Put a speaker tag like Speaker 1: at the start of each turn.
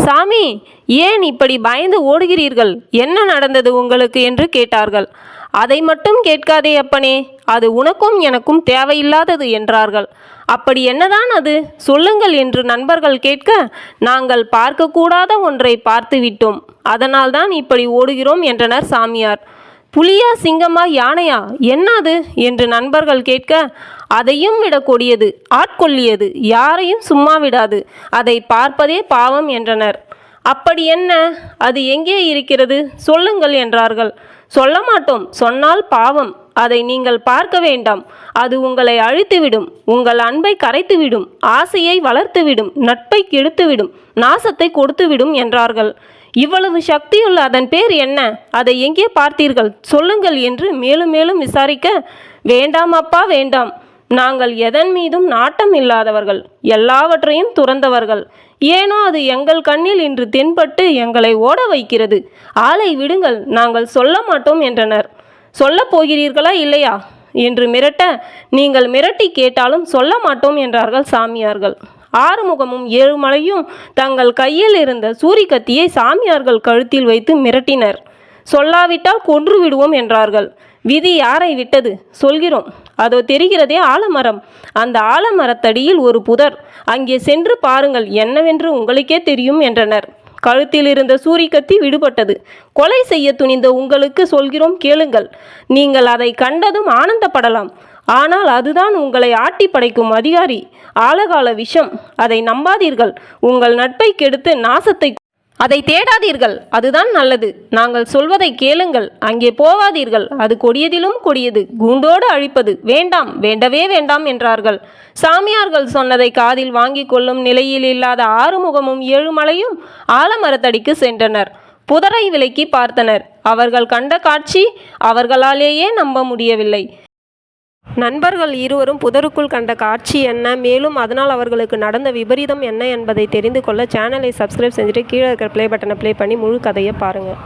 Speaker 1: சாமி, ஏன் இப்படி பயந்து ஓடுகிறீர்கள்? என்ன நடந்தது உங்களுக்கு என்று கேட்டார்கள். அதை மட்டும் கேட்காதே அப்பனே, அது உனக்கும் எனக்கும் தேவையில்லாதது என்றார்கள். அப்படி என்னதான் அது, சொல்லுங்கள் என்று நண்பர்கள் கேட்க, நாங்கள் பார்க்கக்கூடாத ஒன்றை பார்த்து விட்டோம், அதனால்தான் இப்படி ஓடுகிறோம் என்றனர் சாமியார். புலியா, சிங்கமா, யானையா, என்ன அது என்று நண்பர்கள் கேட்க, அதையும் விட கொடியது, ஆட்கொள்ளியது, யாரையும் சும்மா விடாது, அதை பார்ப்பதே பாவம் என்றனர். அப்படி என்ன, அது எங்கே இருக்கிறது, சொல்லுங்கள் என்றார்கள். சொல்ல மாட்டோம், சொன்னால் பாவம், அதை நீங்கள் பார்க்க வேண்டாம், அது உங்களை அழித்துவிடும், உங்கள் அன்பை கரைத்துவிடும், ஆசையை வளர்த்துவிடும், நட்பை கெடுத்துவிடும், நாசத்தை கொடுத்துவிடும் என்றார்கள். இவ்வளவு சக்தியுள்ள அதன் பேர் என்ன, அதை எங்கே பார்த்தீர்கள், சொல்லுங்கள் என்று மேலும் மேலும் விசாரிக்க, வேண்டாம் அப்பா வேண்டாம், நாங்கள் எதன் மீதும் நாட்டம் இல்லாதவர்கள், எல்லாவற்றையும் துறந்தவர்கள், ஏனோ அது எங்கள் கண்ணில் இன்று தென்பட்டு எங்களை ஓட வைக்கிறது, ஆளை விடுங்கள், நாங்கள் சொல்ல மாட்டோம் என்றனர். சொல்லப் போகிறீர்களா இல்லையா என்று மிரட்ட, நீங்கள் மிரட்டி கேட்டாலும் சொல்ல மாட்டோம் என்றார்கள் சாமியார்கள். ஆறுமுகமும் ஏழுமலையும் தங்கள் கையில் இருந்த சூரிகத்தியை சாமியார்கள் கழுத்தில் வைத்து மிரட்டினர். சொல்லாவிட்டால் கொன்று விடுவோம் என்றார்கள். விதி யாரை விட்டது, சொல்கிறோம், அதோ தெரிகிறதே ஆலமரம், அந்த ஆலமரத்தடியில் ஒரு புதர், அங்கே சென்று பாருங்கள், என்னவென்று உங்களுக்கே தெரியும் என்றனர். கழுத்தில் இருந்த சூரிகத்தி விடுபட்டது. கொலை செய்ய துணிந்த உங்களுக்கு சொல்கிறோம் கேளுங்கள், நீங்கள் அதை கண்டதும் ஆனந்தப்படலாம், ஆனால் அதுதான் உங்களை ஆட்டி படைக்கும் அதிகாரி, ஆழகால விஷம், அதை நம்பாதீர்கள், உங்கள் நட்பை கெடுத்து நாசத்தை, அதை தேடாதீர்கள், அதுதான் நல்லது, நாங்கள் சொல்வதை கேளுங்கள், அங்கே போவாதீர்கள், அது கொடியதிலும் கொடியது, கூண்டோடு அழிப்பது, வேண்டாம், வேண்டவே வேண்டாம் என்றார்கள். சாமியார்கள் சொன்னதை காதில் வாங்கி கொள்ளும் நிலையில் இல்லாத ஆறுமுகமும் ஏழுமலையும் ஆலமரத்தடிக்கு சென்றனர். புதரை விலக்கி பார்த்தனர். அவர்கள் கண்ட காட்சி அவர்களாலேயே நம்ப முடியவில்லை. நண்பர்கள் இருவரும் புதருக்குள் கண்ட காட்சி என்ன, மேலும் அதனால் அவர்களுக்கு நடந்த விபரீதம் என்ன என்பதை தெரிந்து கொள்ள சேனலை சப்ஸ்கிரைப் செஞ்சுட்டு கீழே இருக்கிற ப்ளே பட்டனை ப்ளே பண்ணி முழு கதையை பாருங்கள்.